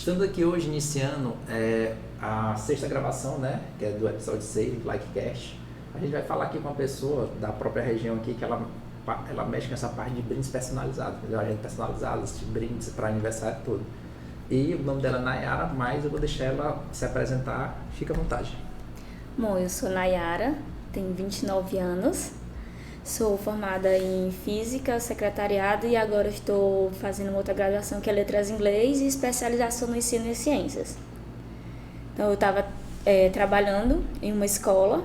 Estamos aqui hoje iniciando a sexta gravação, né, que é do episódio 6 do Likecast. A gente vai falar aqui com uma pessoa da própria região aqui que ela mexe com essa parte de brindes personalizados, agentes personalizados, de brindes para aniversário e tudo. E o nome dela é Nayara, mas eu vou deixar ela se apresentar, fica à vontade. Bom, eu sou Nayara, tenho 29 anos, sou formada em Física, Secretariado e agora estou fazendo uma outra graduação que é Letras em Inglês e especialização no ensino em Ciências. Então eu estava trabalhando em uma escola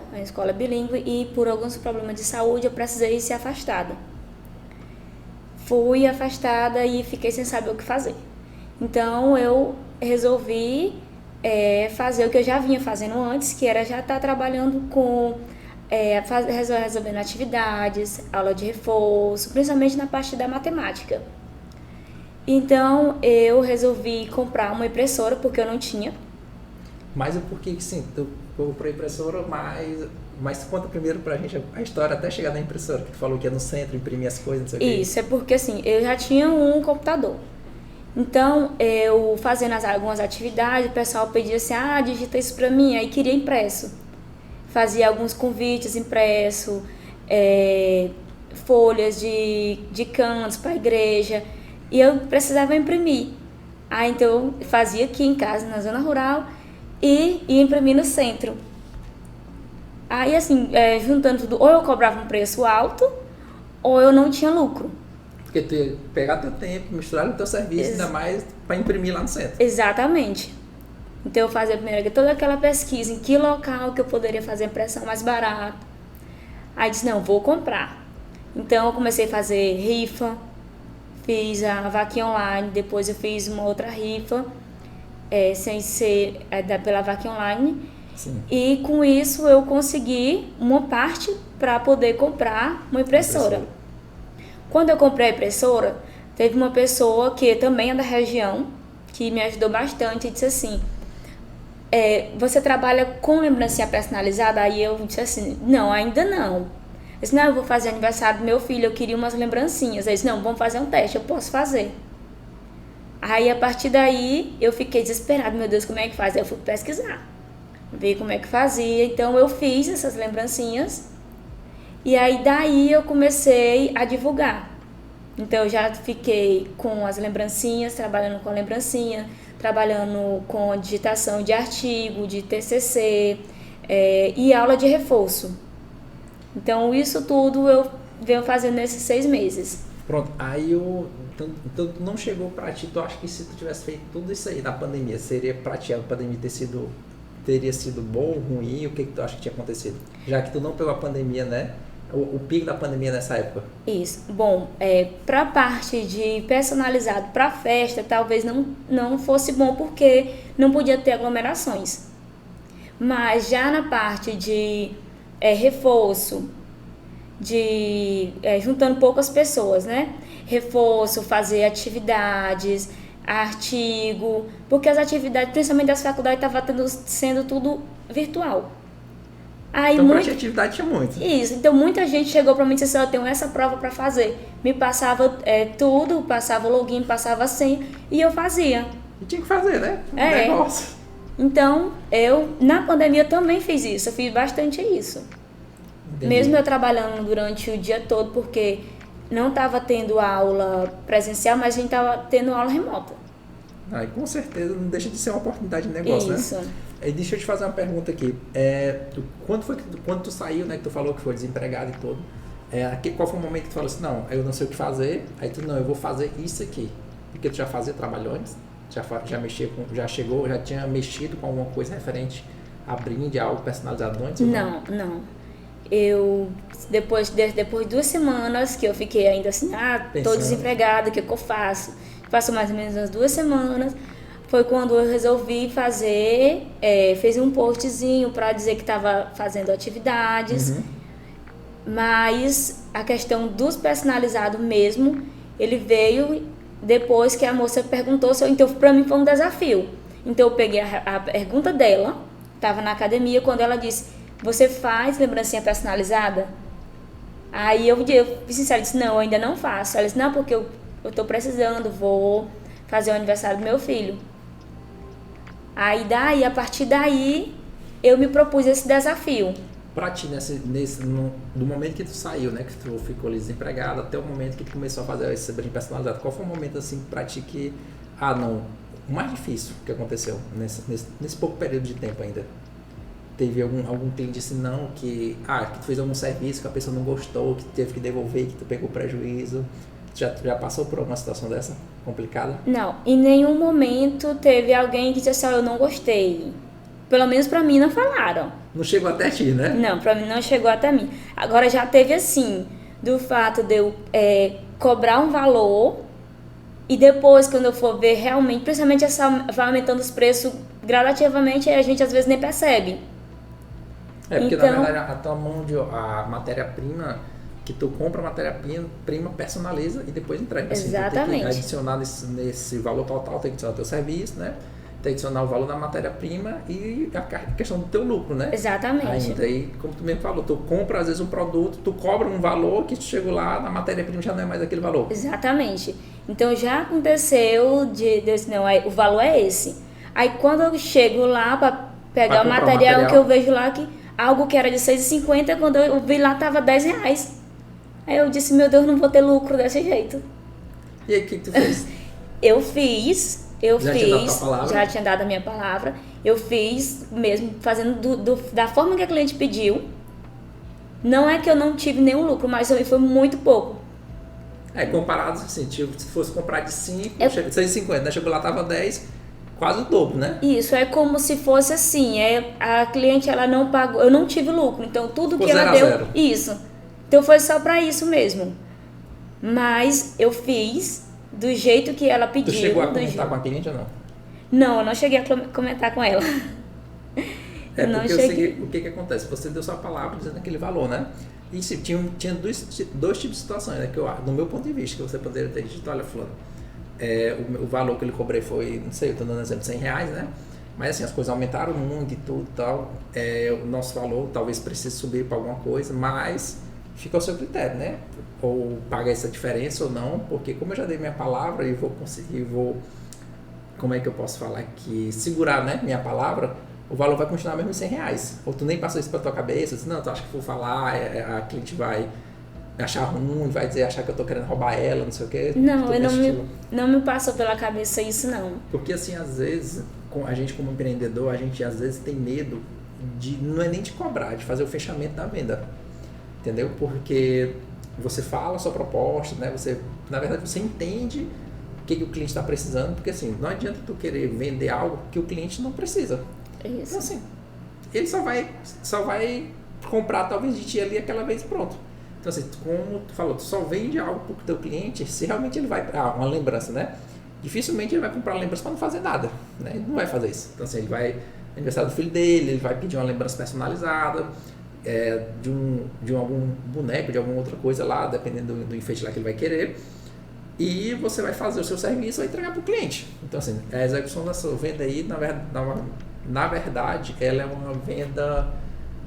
bilíngue e por alguns problemas de saúde eu precisei ser afastada. Fui afastada e fiquei sem saber o que fazer. Então eu resolvi fazer o que eu já vinha fazendo antes, que era já estar trabalhando com resolvendo atividades, aula de reforço, principalmente na parte da matemática. Então eu resolvi comprar uma impressora porque eu não tinha. Mas o porquê que sim, tu comprou a impressora, mas conta primeiro pra gente a história até chegar na impressora, que tu falou que ia no centro, imprimir as coisas, não sei o que. Isso, é porque assim, eu já tinha um computador. Então, eu fazendo algumas atividades, o pessoal pedia assim, digita isso pra mim, aí queria impresso. Fazia alguns convites impresso, folhas de cantos para a igreja, e eu precisava imprimir. Aí então eu fazia aqui em casa, na zona rural, e ia imprimir no centro. Aí assim, juntando tudo, ou eu cobrava um preço alto, ou eu não tinha lucro. Porque tu ia pegar teu tempo, misturar no teu serviço, ainda mais para imprimir lá no centro. Exatamente. Então eu fazia primeiro toda aquela pesquisa, em que local que eu poderia fazer a impressão mais barata. Aí disse, não, vou comprar. Então eu comecei a fazer rifa, fiz a vaquinha online, depois eu fiz uma outra rifa, sem ser pela vaquinha online. Sim. E com isso eu consegui uma parte para poder comprar uma impressora. Quando eu comprei a impressora, teve uma pessoa que também é da região, que me ajudou bastante e disse assim, você trabalha com lembrancinha personalizada? Aí eu disse assim, não, ainda não. Eu disse, não, eu vou fazer aniversário do meu filho, eu queria umas lembrancinhas. Aí disse, não, vamos fazer um teste, eu posso fazer. Aí a partir daí eu fiquei desesperada, meu Deus, como é que faz? Aí eu fui pesquisar, ver como é que fazia. Então eu fiz essas lembrancinhas e aí daí eu comecei a divulgar. Então eu já fiquei com as lembrancinhas, trabalhando com a lembrancinha, trabalhando com a digitação de artigo, de TCC e aula de reforço. Então isso tudo eu venho fazendo nesses 6 meses. Pronto, aí então não chegou pra ti, tu acha que se tu tivesse feito tudo isso aí na pandemia, seria pra ti a pandemia teria sido bom ou ruim? O que tu acha que tinha acontecido? Já que tu não pegou a pandemia, né? O pico da pandemia nessa época. Isso. Bom, para a parte de personalizado para festa, talvez não fosse bom porque não podia ter aglomerações. Mas já na parte de reforço, juntando poucas pessoas, né? Reforço, fazer atividades, artigo, porque as atividades, principalmente das faculdades, estavam sendo tudo virtual. Aí então, pra atividade tinha muito. Isso, então muita gente chegou pra mim e disse assim, eu tenho essa prova pra fazer. Me passava tudo, passava o login, passava a senha e eu fazia. E tinha que fazer, né? Negócio. Então, eu na pandemia também fiz isso, eu fiz bastante isso. Entendi. Mesmo eu trabalhando durante o dia todo, porque não estava tendo aula presencial, mas a gente estava tendo aula remota. E com certeza não deixa de ser uma oportunidade de negócio, isso. Né? Deixa eu te fazer uma pergunta aqui. Quando tu saiu, né, que tu falou que foi desempregado e tudo, qual foi o momento que tu falou assim, não, eu não sei o que fazer, aí tu, não, eu vou fazer isso aqui. Porque tu já fazia trabalho antes? Já mexia já tinha mexido com alguma coisa referente a brinde, algo personalizado antes? Não. Eu, depois de 2 semanas que eu fiquei ainda assim, tô desempregada, o que eu faço? Passou mais ou menos umas 2 semanas, foi quando eu resolvi fazer, fiz um postzinho para dizer que estava fazendo atividades, mas a questão dos personalizados mesmo, ele veio depois que a moça perguntou, então para mim foi um desafio. Então eu peguei a pergunta dela, estava na academia, quando ela disse, você faz lembrancinha personalizada? Aí eu fui sincera, disse, não, eu ainda não faço. Ela disse, não, porque eu tô precisando, vou fazer o aniversário do meu filho. Aí a partir daí, eu me propus esse desafio. Pra ti, do momento que tu saiu, né, que tu ficou ali desempregado, até o momento que tu começou a fazer esse brinde personalizado, qual foi o momento, assim, pra ti que, não, o mais difícil que aconteceu nesse pouco período de tempo ainda? Teve algum cliente assim, não, que tu fez algum serviço que a pessoa não gostou, que tu teve que devolver, que tu pegou prejuízo? Já passou por alguma situação dessa complicada? Não, em nenhum momento teve alguém que disse assim, eu não gostei. Pelo menos pra mim não falaram. Não chegou até ti, né? Não, pra mim não chegou até mim. Agora já teve assim, do fato de eu cobrar um valor e depois, quando eu for ver realmente, principalmente vai aumentando os preços gradativamente, a gente às vezes nem percebe. Porque Então, na verdade a tua mão a matéria-prima, que tu compra a matéria-prima, personaliza e depois entrega. Assim, exatamente. Tu tem que adicionar nesse valor total, tem que adicionar o teu serviço, né? Tem que adicionar o valor da matéria-prima e a questão do teu lucro, né? Exatamente. Aí, como tu mesmo falou, tu compra às vezes um produto, tu cobra um valor que tu chegou lá, na matéria-prima já não é mais aquele valor. Exatamente. Então já aconteceu o valor é esse. Aí quando eu chego lá para pegar o material, que eu vejo lá que algo que era de R$6,50, quando eu vi lá tava R$10. Aí eu disse, meu Deus, não vou ter lucro desse jeito. E aí, o que tu fez? Eu fiz, já tinha dado a minha palavra, eu fiz mesmo, fazendo da forma que a cliente pediu. Não é que eu não tive nenhum lucro, mas foi muito pouco. Comparado assim, se fosse comprar de 5, R$6,50, né? Chegou lá, tava 10, quase o dobro, né? Isso, é como se fosse assim, a cliente ela não pagou, eu não tive lucro, então tudo que ela deu, zero. Isso, então foi só pra isso mesmo. Mas eu fiz do jeito que ela pediu. Tu chegou a comentar com a cliente ou não? Não, eu não cheguei a comentar com ela. Porque o que acontece? Você deu sua palavra dizendo aquele valor, né? E tinha dois tipos de situações, né? Que no meu ponto de vista, que você poderia ter dito, olha, fulano, o valor que ele cobrei foi, não sei, eu estou dando exemplo, R$100, né? Mas assim, as coisas aumentaram muito e tudo e tal. O nosso valor talvez precise subir para alguma coisa, mas fica ao seu critério, né? Ou paga essa diferença ou não, porque como eu já dei minha palavra e como é que eu posso falar aqui? Segurar, né, minha palavra, o valor vai continuar mesmo em R$100. Ou tu nem passou isso pra tua cabeça, disse, não, tu acha que for falar, a cliente vai achar ruim, vai achar que eu tô querendo roubar ela, não sei o quê. Não, não me passou pela cabeça isso, não. Porque assim, às vezes, a gente como empreendedor, a gente às vezes tem medo não é nem de cobrar, de fazer o fechamento da venda. Entendeu? Porque você fala a sua proposta, né? Na verdade, você entende o que o cliente está precisando, porque assim, não adianta tu querer vender algo que o cliente não precisa. Isso. Então assim, ele só vai comprar talvez de ti ali aquela vez e pronto. Então assim, como tu falou, tu só vende algo para o teu cliente se realmente ele vai... uma lembrança, né? Dificilmente ele vai comprar lembrança para não fazer nada, né? Ele não vai fazer isso. Então assim, ele vai... aniversário do filho dele, ele vai pedir uma lembrança personalizada, de algum boneco, de alguma outra coisa lá, dependendo do enfeite lá que ele vai querer. E você vai fazer o seu serviço e vai entregar para o cliente. Então assim, a execução da sua venda aí, na verdade, ela é uma venda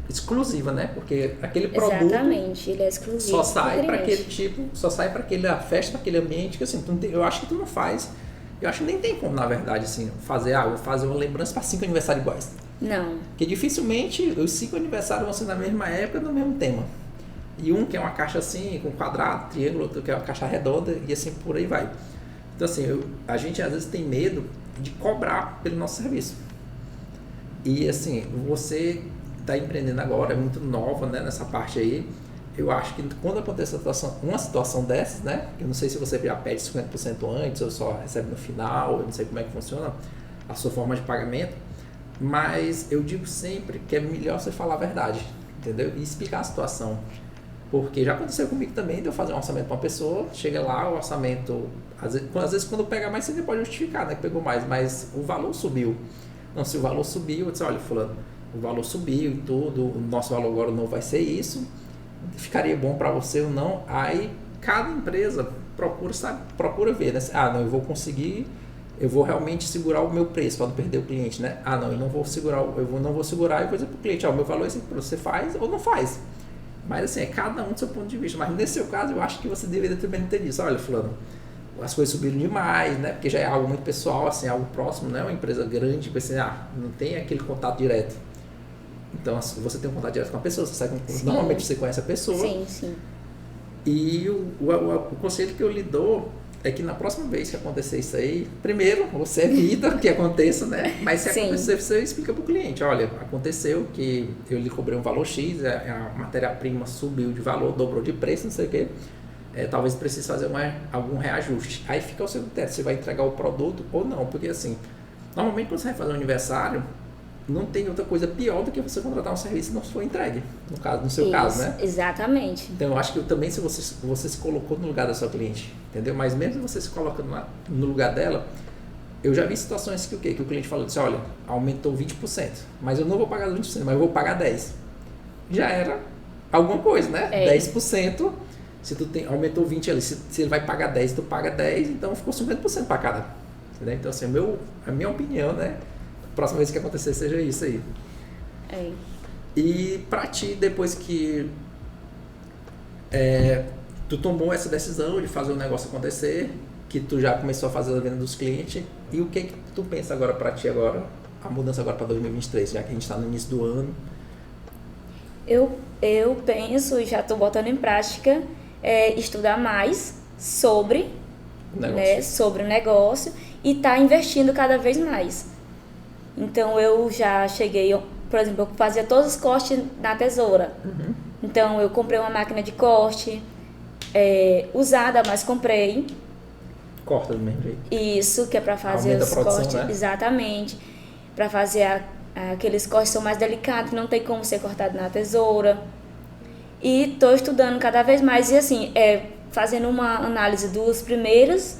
exclusiva, né? Porque aquele produto... Exatamente, ele é exclusivo. Só sai para aquele tipo, só sai para aquela festa, para aquele ambiente que assim, eu acho que tu não faz. Eu acho que nem tem como, na verdade, assim, vou fazer uma lembrança para 5 aniversários iguais. Não. Porque dificilmente os 5 aniversários vão ser na mesma época, no mesmo tema. E um que é uma caixa assim, com quadrado, triângulo, outro que é uma caixa redonda, e assim por aí vai. Então assim, a gente às vezes tem medo de cobrar pelo nosso serviço. E assim, você está empreendendo agora, é muito nova, né, nessa parte aí. Eu acho que quando acontece uma situação dessas, né, eu não sei se você já pede 50% antes ou só recebe no final, eu não sei como é que funciona a sua forma de pagamento, mas eu digo sempre que é melhor você falar a verdade, entendeu? E explicar a situação. Porque já aconteceu comigo também de eu fazer um orçamento para uma pessoa, chega lá, o orçamento, às vezes quando pega mais, você pode justificar, né, que pegou mais, mas o valor subiu. Então, se o valor subiu, eu disse, olha, fulano, o valor subiu e tudo, o nosso valor agora não vai ser isso, ficaria bom para você ou não. Aí cada empresa procura ver, né? Não, eu vou conseguir, eu vou realmente segurar o meu preço para não perder o cliente, né? Não, eu não vou segurar e vou dizer para o cliente, o meu valor é esse, você faz ou não faz. Mas assim, é cada um do seu ponto de vista. Mas nesse seu caso, eu acho que você deveria também ter disso. Olha, fulano, as coisas subiram demais, né? Porque já é algo muito pessoal, assim, algo próximo, né? Uma empresa grande, tipo assim, não tem aquele contato direto. Então, assim, você tem um contato direto com a pessoa, você sabe, normalmente você conhece a pessoa. Sim, sim. E o conselho que eu lhe dou é que na próxima vez que acontecer isso aí, primeiro, você evita que aconteça, né? Mas se acontecer, você explica para o cliente, olha, aconteceu que eu lhe cobrei um valor X, a matéria-prima subiu de valor, dobrou de preço, não sei o quê. Talvez precise fazer algum reajuste. Aí fica ao seu critério, você vai entregar o produto ou não, porque assim, normalmente quando você vai fazer um aniversário, não tem outra coisa pior do que você contratar um serviço e não for entregue, no seu caso, né? Exatamente. Então eu acho que também se você se colocou no lugar da sua cliente, entendeu? Mas mesmo você se colocando lá no lugar dela, eu já vi situações que o cliente falou assim, olha, aumentou 20%, mas eu não vou pagar 20%, mas eu vou pagar 10%. Já era alguma coisa, né? 10%. Se tu aumentou 20 ali, se ele vai pagar 10, tu paga 10, então ficou 50% para cada. Entendeu? Então, assim, a minha opinião, né? Próxima vez que acontecer, seja isso aí. E pra ti, depois que tu tomou essa decisão de fazer o negócio acontecer, que tu já começou a fazer a venda dos clientes, e o que tu pensa agora pra ti agora, a mudança agora para 2023, já que a gente está no início do ano? Eu penso, já estou botando em prática, estudar mais sobre o negócio e estar investindo cada vez mais. Então eu já cheguei, por exemplo, eu fazia todos os cortes na tesoura. Uhum. Então eu comprei uma máquina de corte, usada, mas comprei. Corta do mesmo jeito. Isso, que é para fazer aumenta os a produção, cortes. né? Exatamente. Para fazer aqueles cortes que são mais delicados, que não tem como ser cortado na tesoura. E estou estudando cada vez mais e assim, fazendo uma análise dos primeiros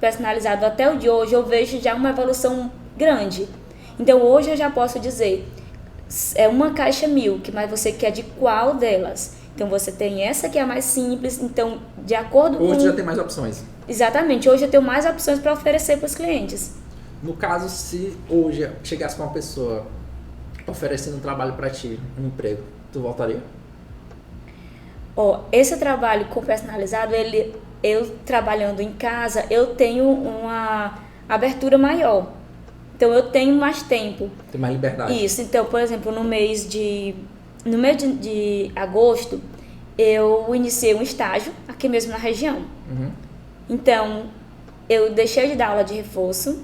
personalizados até o de hoje, eu vejo já uma evolução grande. Então hoje eu já posso dizer, é uma caixa Milk, mas você quer de qual delas? Então você tem essa que é a mais simples, então de acordo com... Hoje já tem mais opções. Exatamente, hoje eu tenho mais opções para oferecer para os clientes. No caso, se hoje chegasse com uma pessoa oferecendo um trabalho para ti, um emprego, tu voltaria? Esse trabalho com personalizado, eu trabalhando em casa, eu tenho uma abertura maior. Então eu tenho mais tempo. Tem mais liberdade. Isso, então, por exemplo, no mês de agosto, eu iniciei um estágio aqui mesmo na região. Uhum. Então, eu deixei de dar aula de reforço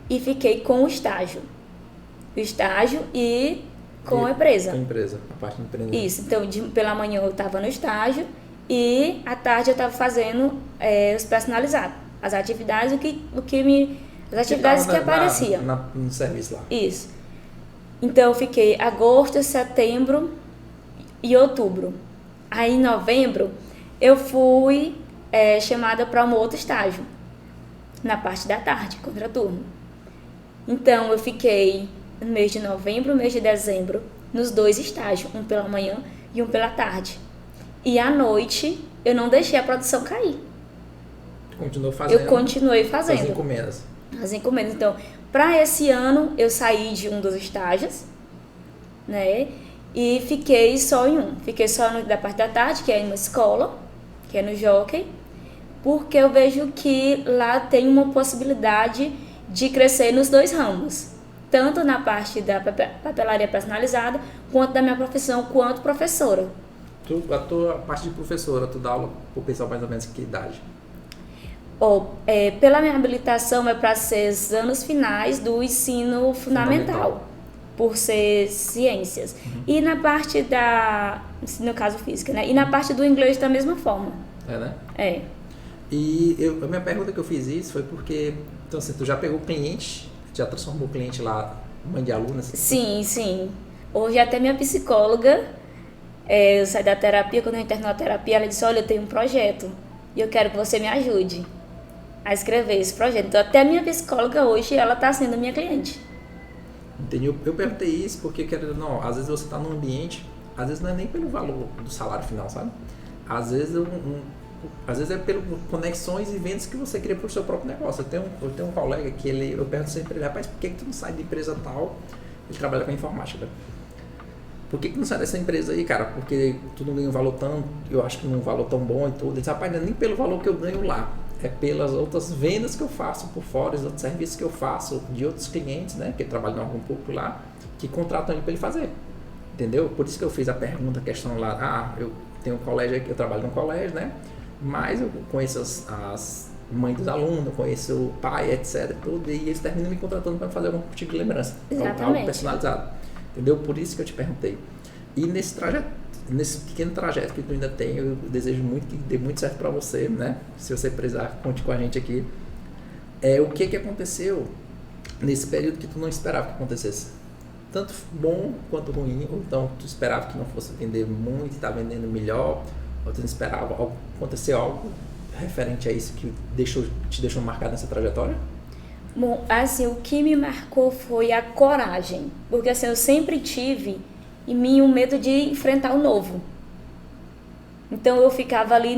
e fiquei com o estágio. O estágio e com a empresa. Com a empresa, a parte empreendedora. Isso, então pela manhã eu estava no estágio e à tarde eu estava fazendo os personalizados. As atividades, as atividades que apareciam. No serviço lá. Isso. Então eu fiquei agosto, setembro e outubro. Aí em novembro eu fui chamada para um outro estágio, na parte da tarde, contraturno. Então eu fiquei no mês de novembro, mês de dezembro, nos dois estágios, um pela manhã e um pela tarde. E à noite eu não deixei a produção cair. Continuou fazendo? Eu continuei fazendo. As encomendas. As encomendas. Então, para esse ano eu saí de um dos estágios, né? E fiquei só em um. Fiquei só da parte da tarde, que é em uma escola, que é no Jockey, porque eu vejo que lá tem uma possibilidade de crescer nos dois ramos. Tanto na parte da papelaria personalizada, quanto da minha profissão, quanto professora. A tua parte de professora, tu dá aula pro pessoal mais ou menos que idade? Pela minha habilitação é para ser os anos finais do ensino fundamental, por ser ciências. Uhum. E na parte no caso física, né? E na parte do inglês da mesma forma. Né? É. E a minha pergunta que eu fiz isso foi porque, então assim, tu já pegou cliente, já transformou o cliente lá, mãe de aluno? Assim? Sim. Hoje até minha psicóloga, eu saí da terapia, quando eu entrei na terapia, ela disse, olha, eu tenho um projeto e eu quero que você me ajude a escrever esse projeto. Então até minha psicóloga hoje, ela está sendo minha cliente. Entendi. Eu perguntei isso porque, não, às vezes você está num ambiente, às vezes não é nem pelo valor do salário final, sabe? Às vezes é pelas conexões e vendas que você cria para o seu próprio negócio. Eu tenho um colega que eu pergunto sempre pra ele, rapaz, por que tu não sai de empresa tal? Ele trabalha com informática. Por que não sai dessa empresa aí, cara? Porque tu não ganha um valor eu acho que não é um valor tão bom e tudo. Ele diz, rapaz, não é nem pelo valor que eu ganho lá. é pelas outras vendas que eu faço por fora, os outros serviços que eu faço de outros clientes, né, que trabalham em algum público lá, que contratam ele para ele fazer, entendeu? Por isso que eu fiz a pergunta, a questão lá, eu tenho um colégio aqui, eu trabalho num colégio, né, mas eu conheço as mães dos alunos, eu conheço o pai, etc, tudo, e eles terminam me contratando para fazer algum tipo de lembrança, algo personalizado, entendeu? Por isso que eu te perguntei. E nesse pequeno trajeto que tu ainda tem, eu desejo muito que dê muito certo para você, né? Se você precisar, conte com a gente aqui. O que aconteceu nesse período que tu não esperava que acontecesse? Tanto bom quanto ruim, ou então tu esperava que não fosse vender muito e tá vendendo melhor, ou tu não esperava acontecer algo referente a isso que te deixou marcado nessa trajetória? Bom, assim, o que me marcou foi a coragem, porque assim, eu sempre tive em mim o medo de enfrentar o novo. Então eu ficava ali,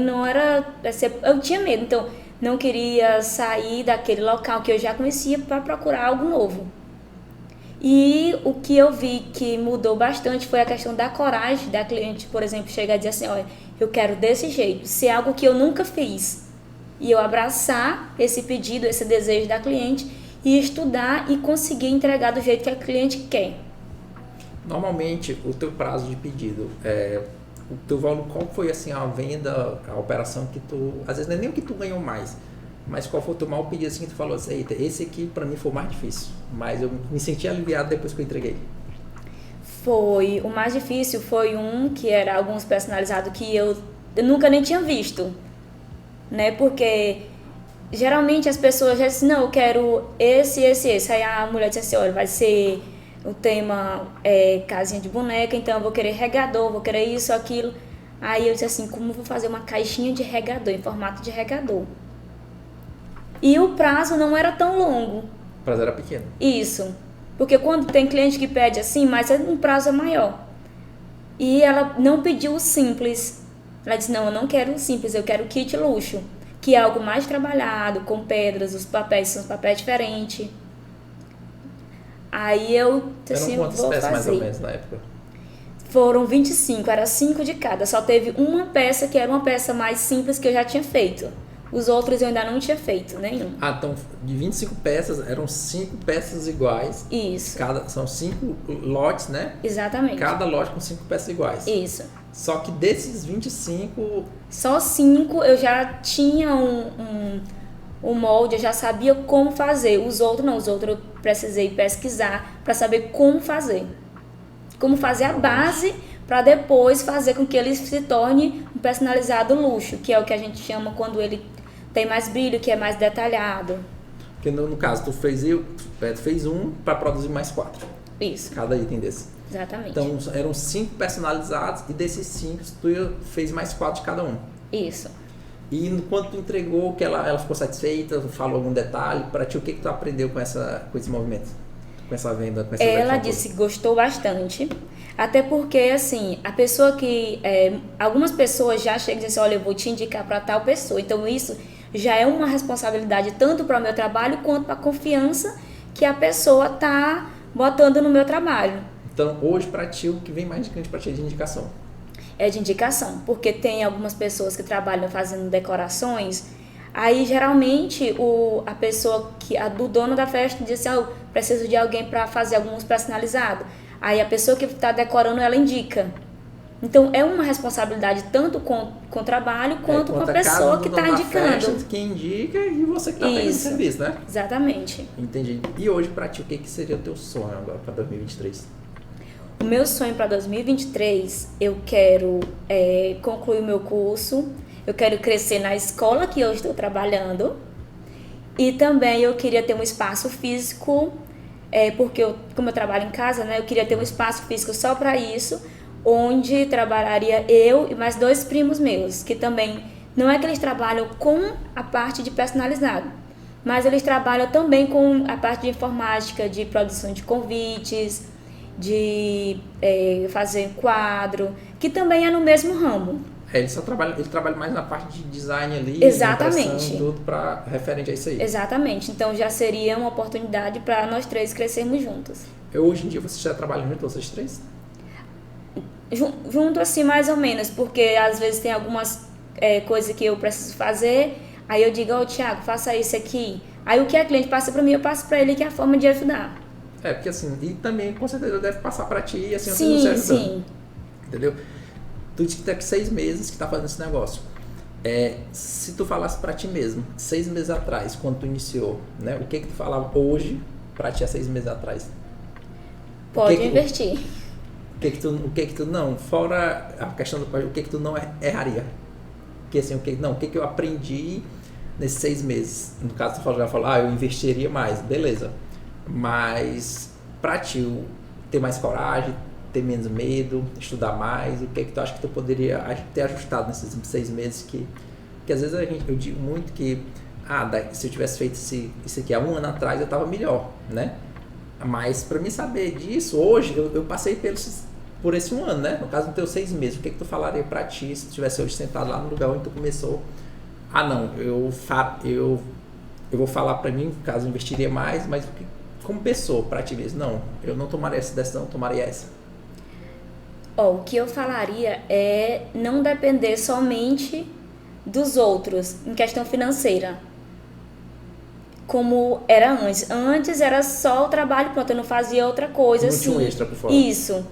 eu tinha medo, então não queria sair daquele local que eu já conhecia para procurar algo novo. E o que eu vi que mudou bastante foi a questão da coragem da cliente, por exemplo, chegar e dizer assim, olha, eu quero desse jeito, se é algo que eu nunca fiz. E eu abraçar esse pedido, esse desejo da cliente e estudar e conseguir entregar do jeito que a cliente quer. Normalmente, o teu prazo de pedido, o teu valor, qual foi assim a venda, a operação que tu, às vezes não é nem o que tu ganhou mais, mas qual foi o teu maior pedido assim que tu falou assim, eita, esse aqui para mim foi o mais difícil, mas eu me senti aliviado depois que eu entreguei? O mais difícil foi um que era alguns personalizados que eu nunca nem tinha visto, né, porque geralmente as pessoas já dizem, não, eu quero esse, aí a mulher disse assim, olha, vai ser... O tema é casinha de boneca, então eu vou querer regador, vou querer isso, aquilo. Aí eu disse assim, como eu vou fazer uma caixinha de regador, em formato de regador? E o prazo não era tão longo. O prazo era pequeno. Isso. Porque quando tem cliente que pede assim, mas um prazo é maior. E ela não pediu o simples. Ela disse, não, eu não quero o simples, eu quero o kit luxo. Que é algo mais trabalhado, com pedras, os papéis são papéis diferentes. Aí eu assim, eram quantas peças mais ou menos na época? Foram 25, era 5 de cada. Só teve uma peça que era uma peça mais simples que eu já tinha feito. Os outros eu ainda não tinha feito nenhum. Ah, então de 25 peças, eram 5 peças iguais. Isso. São 5 lotes, né? Exatamente. Cada lote com 5 peças iguais. Isso. Só que desses 25... Só 5 eu já tinha o molde, eu já sabia como fazer. Os outros não, os outros eu precisei pesquisar para saber como fazer. Como fazer a base para depois fazer com que ele se torne um personalizado luxo, que é o que a gente chama quando ele tem mais brilho, que é mais detalhado. Porque no caso, tu fez um para produzir mais 4. Isso. Cada item desse. Exatamente. Então eram 5 personalizados e desses 5 tu fez mais 4 de cada um. Isso. E quando tu entregou, que ela ficou satisfeita, falou algum detalhe, para ti o que tu aprendeu com esse movimento? Com essa venda? Com essa ela disse que gostou bastante, até porque assim, a pessoa que... algumas pessoas já chegam e dizem assim, olha, eu vou te indicar para tal pessoa, então isso já é uma responsabilidade tanto para o meu trabalho quanto para a confiança que a pessoa está botando no meu trabalho. Então hoje para ti, o que vem mais de cliente para ti é de indicação? É de indicação, porque tem algumas pessoas que trabalham fazendo decorações, aí geralmente a pessoa, do dono da festa diz assim, eu preciso de alguém para fazer alguns personalizados. Aí a pessoa que está decorando, ela indica. Então é uma responsabilidade tanto com o trabalho quanto com a pessoa que está indicando. Festa, que indica e você que está pegando o serviço, né? Exatamente. Entendi. E hoje para ti, o que seria o teu sonho agora para 2023? O meu sonho para 2023, eu quero concluir o meu curso, eu quero crescer na escola que eu estou trabalhando e também eu queria ter um espaço físico, porque como eu trabalho em casa, né, eu queria ter um espaço físico só para isso, onde trabalharia eu e mais 2 primos meus, que também não é que eles trabalham com a parte de personalizado, mas eles trabalham também com a parte de informática, de produção de convites, de fazer quadro, que também é no mesmo ramo. Ele trabalha mais na parte de design ali, exatamente, tudo para referente a isso aí. Exatamente, então já seria uma oportunidade para nós 3 crescermos juntos. Hoje em dia vocês já trabalham juntos, vocês 3? Junto assim mais ou menos, porque às vezes tem algumas coisas que eu preciso fazer, Aí eu digo, Thiago, faça isso aqui. Aí o que a cliente passa para mim, eu passo para ele, que é a forma de ajudar. Porque assim, e também com certeza deve passar para ti e assim você não se ajudando. Entendeu? Tu disse que tá com 6 meses que tá fazendo esse negócio. Se tu falasse para ti mesmo, 6 meses atrás, quando tu iniciou, né? O que tu falava hoje para ti há 6 meses atrás? Pode investir. O que tu não, fora a questão o que tu não erraria? Que assim, o que eu aprendi nesses 6 meses? No caso, tu já falou, eu investiria mais, beleza. Mas pra ti, ter mais coragem, ter menos medo, estudar mais, o que tu acha que tu poderia ter ajustado nesses 6 meses que às vezes eu digo muito que se eu tivesse feito isso aqui há 1 ano atrás, eu tava melhor, né? Mas pra mim saber disso, hoje, eu passei por esse 1 ano, né? No caso, no teu 6 meses, o que tu falaria pra ti se tu tivesse hoje sentado lá no lugar onde tu começou? Não, eu vou falar pra mim, no caso, eu investiria mais, mas como pessoa, pra ti mesmo, não, eu não tomaria essa decisão, eu tomaria essa. O que eu falaria é não depender somente dos outros em questão financeira, como era antes. Antes era só o trabalho, pronto, eu não fazia outra coisa não assim. Tinha um extra por fora. Isso.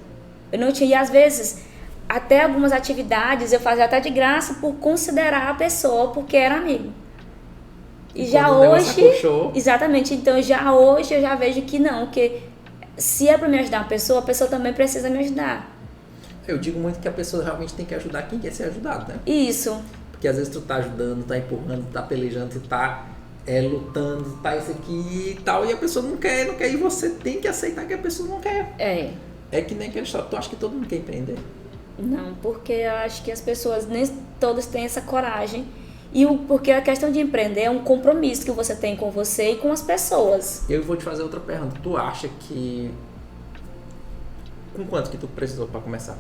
Eu não tinha, e às vezes, até algumas atividades eu fazia até de graça por considerar a pessoa, porque era amigo. E já hoje, exatamente, então já hoje eu já vejo que não, que se é para me ajudar uma pessoa, a pessoa também precisa me ajudar. Eu digo muito que a pessoa realmente tem que ajudar quem quer ser ajudado, né? Isso. Porque às vezes tu tá ajudando, tá empurrando, tá pelejando, tu tá lutando, tá isso aqui e tal, e a pessoa não quer, e você tem que aceitar que a pessoa não quer. É que nem aquela história, tu acha que todo mundo quer empreender? Não, porque eu acho que as pessoas nem todas têm essa coragem. Porque a questão de empreender é um compromisso que você tem com você e com as pessoas. Eu vou te fazer outra pergunta. Tu acha que... Com quanto que tu precisou para começar?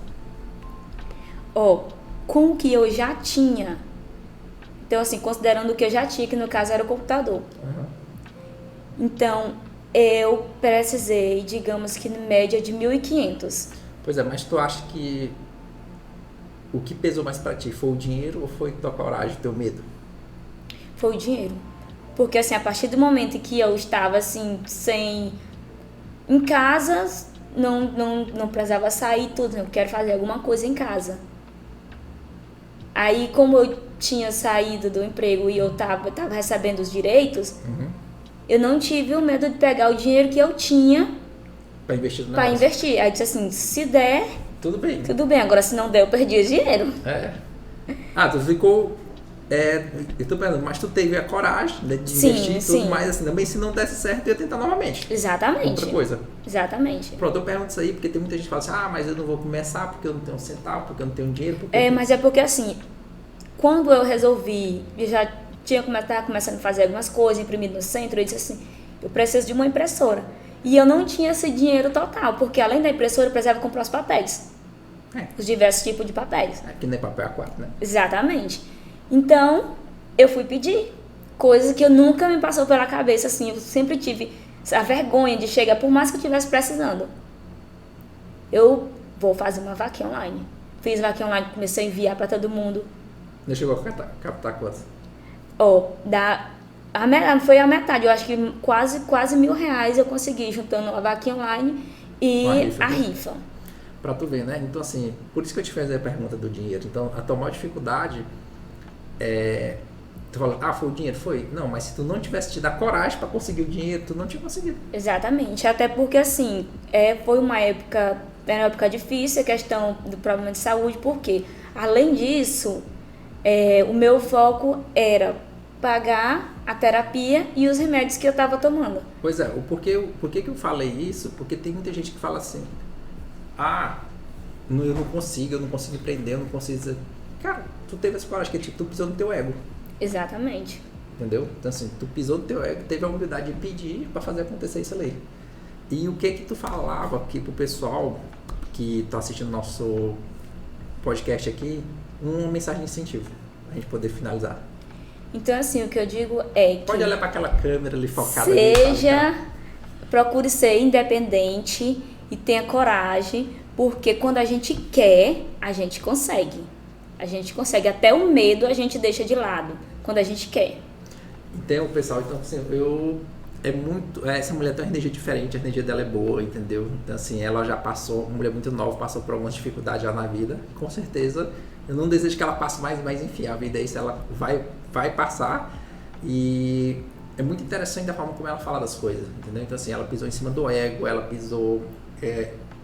Com o que eu já tinha. Então, assim, considerando o que eu já tinha, que no caso era o computador. Uhum. Então, eu precisei, digamos que em média de 1.500. Pois é, mas tu acha que o que pesou mais pra ti foi o dinheiro ou foi tua coragem, teu medo? Foi o dinheiro. Porque, assim, a partir do momento que eu estava, assim, em casa, não precisava sair tudo, eu quero fazer alguma coisa em casa. Aí, como eu tinha saído do emprego e eu tava recebendo os direitos, eu não tive o medo de pegar o dinheiro que eu tinha pra investir no negócio. Investir. Aí, disse assim, se der... Tudo bem. Tudo bem, agora se não der, eu perdi o dinheiro. Tu ficou... eu tô pensando, mas tu teve a coragem, né, de investir tudo mais assim, também se não desse certo, eu ia tentar novamente. Exatamente. Outra coisa. Exatamente. Pronto, eu pergunto isso aí, porque tem muita gente que fala assim, mas eu não vou começar porque eu não tenho um centavo, porque eu não tenho dinheiro. Mas é porque assim, quando eu resolvi, eu já tava começando a fazer algumas coisas, imprimir no centro, eu disse assim, eu preciso de uma impressora. E eu não tinha esse dinheiro total, porque além da impressora eu precisava comprar os papéis. Os diversos tipos de papéis. Que nem papel A4, né? Exatamente. Então, eu fui pedir coisas que eu nunca me passou pela cabeça, assim, eu sempre tive a vergonha de chegar, por mais que eu estivesse precisando. Eu vou fazer uma vaquinha online. Fiz vaquinha online, comecei a enviar para todo mundo. Já chegou a captar quanto? Foi a metade, eu acho que quase R$1.000 eu consegui, juntando a vaquinha online e a rifa. Pra tu ver, né? Então, assim, por isso que eu te fiz a pergunta do dinheiro. Então, a tua maior dificuldade tu fala, foi o dinheiro? Foi? Não, mas se tu não tivesse te dar coragem pra conseguir o dinheiro, tu não tinha conseguido. Exatamente, até porque assim, foi uma época difícil, a questão do problema de saúde, porque além disso, o meu foco era pagar a terapia e os remédios que eu estava tomando. Pois é, por que eu falei isso? Porque tem muita gente que fala assim, eu não consigo empreender, eu não consigo dizer... Cara, tu teve essa coragem, que tu pisou no teu ego. Exatamente. Entendeu? Então assim, tu pisou no teu ego, teve a humildade de pedir para fazer acontecer isso ali. E o que tu falava aqui pro pessoal que tá assistindo nosso podcast aqui, uma mensagem de incentivo, pra gente poder finalizar. Então assim, o que eu digo é que... Pode olhar para aquela câmera ali focada. Procure ser independente e tenha coragem, porque quando a gente quer, a gente consegue. A gente consegue. Até o medo a gente deixa de lado quando a gente quer. Então, pessoal, então assim, essa mulher tem uma energia diferente, a energia dela é boa, entendeu? Então assim, ela já passou, uma mulher muito nova, passou por algumas dificuldades já na vida, com certeza. Eu não desejo que ela passe mais, mas enfim, a vida é isso, ela vai passar. E é muito interessante a forma como ela fala das coisas, entendeu? Então assim, ela pisou em cima do ego, ela pisou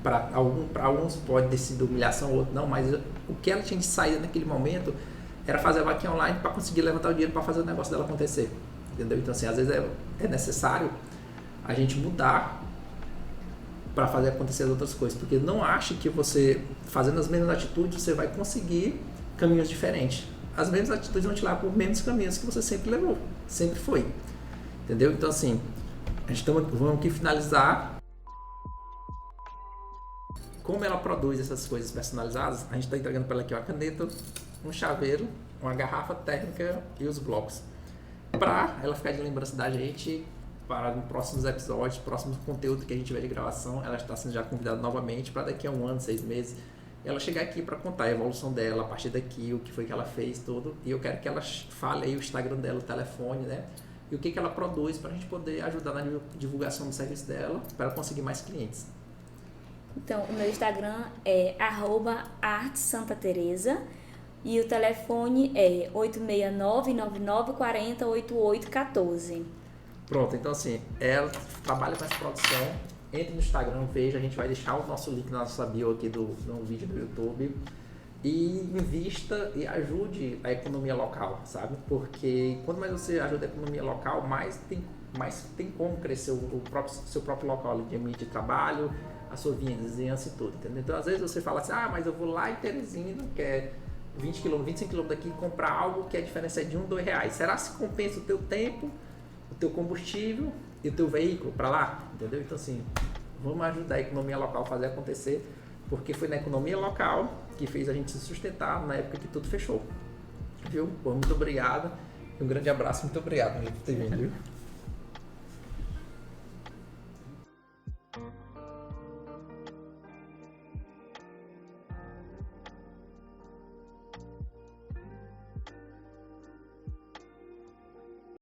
para alguns pode ter sido humilhação, outro não, mas o que ela tinha de saída naquele momento era fazer a vaquinha online para conseguir levantar o dinheiro para fazer o negócio dela acontecer, entendeu? Então assim, às vezes é necessário a gente mudar para fazer acontecer as outras coisas, porque não ache que você fazendo as mesmas atitudes você vai conseguir caminhos diferentes. As mesmas atitudes vão te levar por menos caminhos que você sempre levou, sempre foi, entendeu? Então assim, vamos aqui finalizar. Como ela produz essas coisas personalizadas, a gente está entregando para ela aqui uma caneta, um chaveiro, uma garrafa térmica e os blocos, para ela ficar de lembrança da gente para os próximos episódios, próximo conteúdo que a gente tiver de gravação. Ela está sendo já convidada novamente para daqui a 1 ano, 6 meses, ela chegar aqui para contar a evolução dela a partir daqui, o que foi que ela fez, tudo. E eu quero que ela fale aí o Instagram dela, o telefone, né? E o que ela produz para a gente poder ajudar na divulgação do serviço dela, para ela conseguir mais clientes. Então, o meu Instagram é @artesantateresa e o telefone é 869-9940-8814. Pronto, então assim, ela trabalha com essa produção. Entre no Instagram, veja, a gente vai deixar o nosso link na nossa bio aqui no vídeo do YouTube. E invista e ajude a economia local, sabe? Porque quanto mais você ajuda a economia local, mais tem como crescer seu próprio local de ambiente de trabalho, a sua vizinhança e tudo, entendeu? Então, às vezes você fala assim, mas eu vou lá em Teresina, que é 20 km, 25 km daqui, comprar algo que a diferença é de R$1, R$2. Será que compensa o teu tempo, o teu combustível e o teu veículo para lá? Entendeu? Então, assim, vamos ajudar a economia local a fazer acontecer, porque foi na economia local que fez a gente se sustentar na época que tudo fechou. Viu? Bom, muito obrigado. Um grande abraço, muito obrigado por ter vindo, viu?